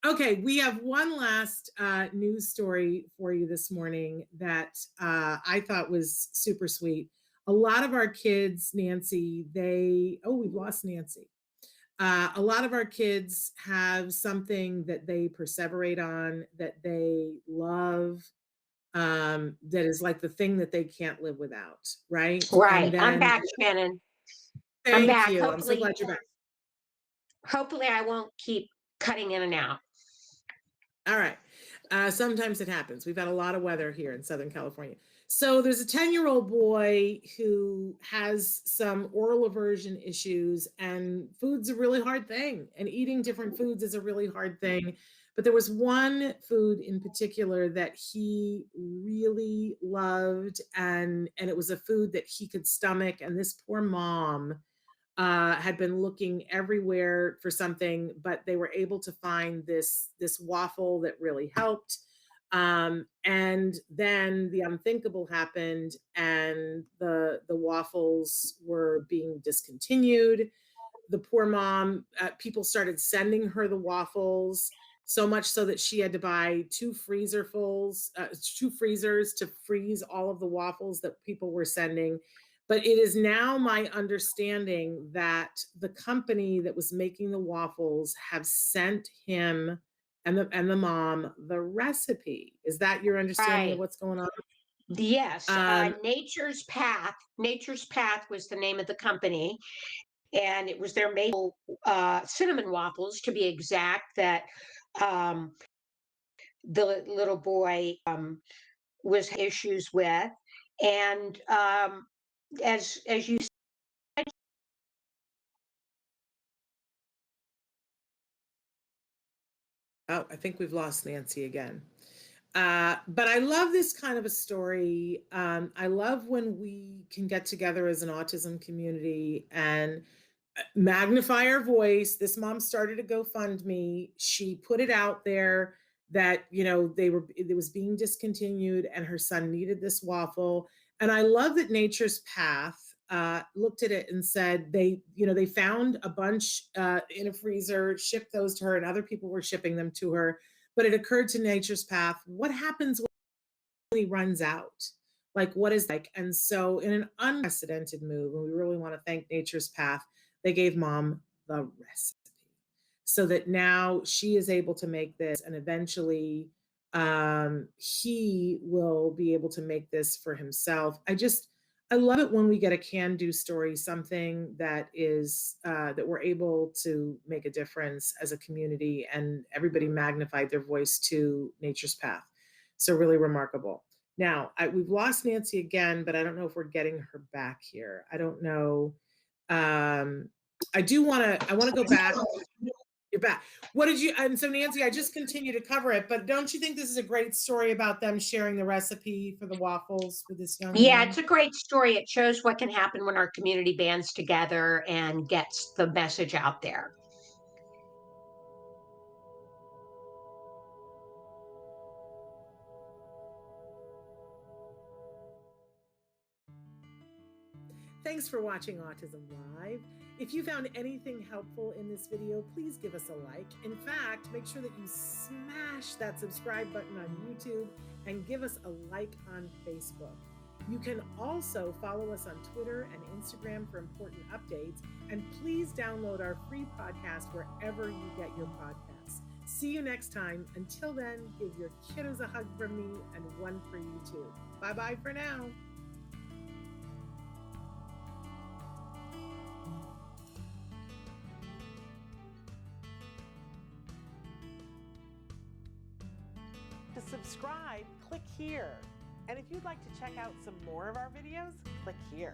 Okay, we have one last news story for you this morning that I thought was super sweet. A lot of our kids, Nancy, we've lost Nancy. A lot of our kids have something that they perseverate on, that they love, that is like the thing that they can't live without, right? And Right. I'm then, back, Shannon. I'm thank back. you. I'm so glad you're back. Hopefully I won't keep cutting in and out. All right. Sometimes it happens. We've had a lot of weather here in Southern California. So there's a 10-year-old boy who has some oral aversion issues, and food's a really hard thing. And eating different foods is a really hard thing. But there was one food in particular that he really loved, and it was a food that he could stomach. And this poor mom had been looking everywhere for something, but they were able to find this waffle that really helped. And then the unthinkable happened, and the waffles were being discontinued. The poor mom, people started sending her the waffles, so much so that she had to buy two freezers to freeze all of the waffles that people were sending. But it is now my understanding that the company that was making the waffles have sent him and the mom the recipe. Is that your understanding of Right. what's going on? Yes. Um, Nature's Path. Nature's Path was the name of the company, and it was their maple cinnamon waffles, to be exact. That um, the little boy was issues with, and as you oh, I think we've lost Nancy again. But I love this kind of a story. I love when we can get together as an autism community and magnify our voice. This mom started a GoFundMe. She put it out there that, it was being discontinued and her son needed this waffle. And I love that Nature's Path looked at it and said they found a bunch in a freezer, shipped those to her, and other people were shipping them to her. But it occurred to Nature's Path, what happens when he runs out? Like, what is like? And so, in an unprecedented move, and we really want to thank Nature's Path, they gave mom the recipe so that now she is able to make this, and eventually he will be able to make this for himself. I love it when we get a can-do story, something that is that we're able to make a difference as a community, and everybody magnified their voice to Nature's Path. So really remarkable. Now, we've lost Nancy again, but I don't know if we're getting her back here. I don't know. Um, I want to go back. You're back. What did you, and so Nancy, I just continue to cover it, but don't you think this is a great story about them sharing the recipe for the waffles with this young Yeah, man? it's a great story. It shows what can happen when our community bands together and gets the message out there. Thanks for watching Autism Live. If you found anything helpful in this video, please give us a like. In fact, make sure that you smash that subscribe button on YouTube and give us a like on Facebook. You can also follow us on Twitter and Instagram for important updates. And please download our free podcast wherever you get your podcasts. See you next time. Until then, give your kiddos a hug from me and one for you too. Bye-bye for now. To subscribe, click here. And if you'd like to check out some more of our videos, click here.